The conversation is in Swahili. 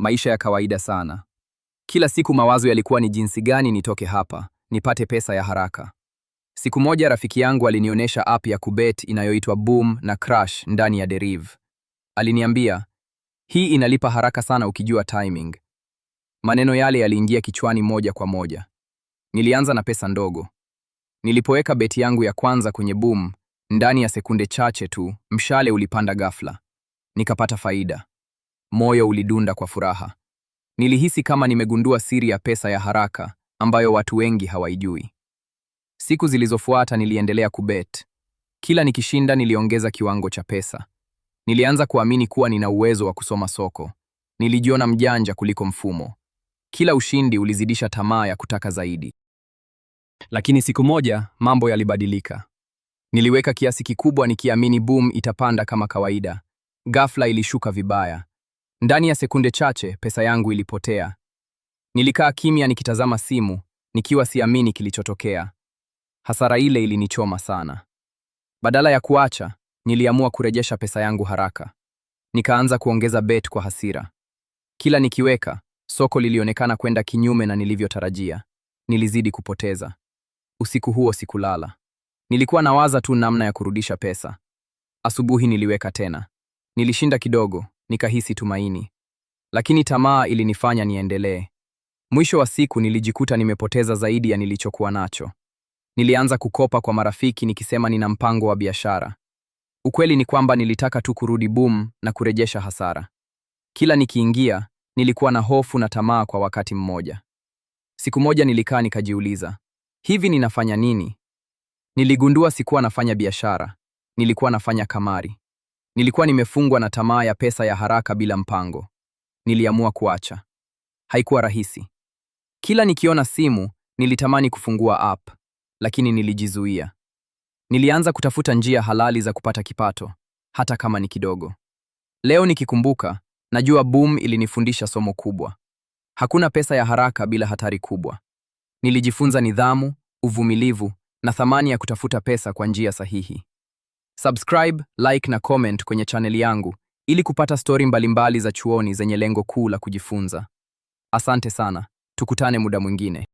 Maisha ya kawaida sana. Kila siku mawazo yalikuwa ni jinsi gani nitoke hapa, nipate pesa ya haraka. Siku moja rafiki yangu alinionyesha app ya kubet inayoitwa Boom na Crash ndani ya Deriv. Aliniambia, hii inalipa haraka sana ukijua timing. Maneno yale yaliingia kichwani moja kwa moja. Nilianza na pesa ndogo. Nilipoweka beti yangu ya kwanza kwenye Boom, ndani ya sekunde chache tu, mshale ulipanda ghafla. Nikapata faida. Moyo ulidunda kwa furaha. Nilihisi kama nimegundua siri ya pesa ya haraka ambayo watu wengi hawaijui. Siku zilizofuata niliendelea kubet. Kila nikishinda niliongeza kiwango cha pesa. Nilianza kuamini kuwa nina uwezo wa kusoma soko. Nilijiona mjanja kuliko mfumo. Kila ushindi ulizidisha tamaa ya kutaka zaidi. Lakini siku moja mambo yalibadilika. Niliweka kiasi kikubwa nikiamini Boom itapanda kama kawaida. Ghafla ilishuka vibaya. Ndani ya sekunde chache pesa yangu ilipotea. Nilikaa kimya nikitazama simu, nikiwa siamini kilichotokea. Hasara ile ilinichoma sana. Badala ya kuacha, niliamua kurejesha pesa yangu haraka. Nikaanza kuongeza bet kwa hasira. Kila nikiweka, soko lilionekana kwenda kinyume na nilivyotarajia. Nilizidi kupoteza. Usiku huo sikulala. Nilikuwa nawaza tu namna ya kurudisha pesa. Asubuhi niliweka tena. Nilishinda kidogo, nikahisi tumaini. Lakini tamaa ilinifanya niendelee. Mwisho wa siku nilijikuta nimepoteza zaidi ya nilichokuwa nacho. Nilianza kukopa kwa marafiki nikisema nina mpango wa biashara. Ukweli ni kwamba nilitaka tu kurudi Boom na kurejesha hasara. Kila nikiingia, nilikuwa na hofu na tamaa kwa wakati mmoja. Siku moja nilikaa nikajiuliza, hivi ninafanya nini? Niligundua sikuwa nafanya biashara, nilikuwa nafanya kamari. Nilikuwa nimefungwa na tamaa ya pesa ya haraka bila mpango. Niliamua kuacha. Haikuwa rahisi. Kila nikiona simu, nilitamani kufungua app, lakini nilijizuia. Nilianza kutafuta njia halali za kupata kipato, hata kama ni kidogo. Leo nikikumbuka, najua Boom ilinifundisha somo kubwa. Hakuna pesa ya haraka bila hatari kubwa. Nilijifunza nidhamu, uvumilivu na thamani ya kutafuta pesa kwa njia sahihi. Subscribe, like na comment kwenye chaneli yangu ili kupata stori mbalimbali za chuoni zenye lengo kuu la kujifunza. Asante sana. Tukutane muda mwingine.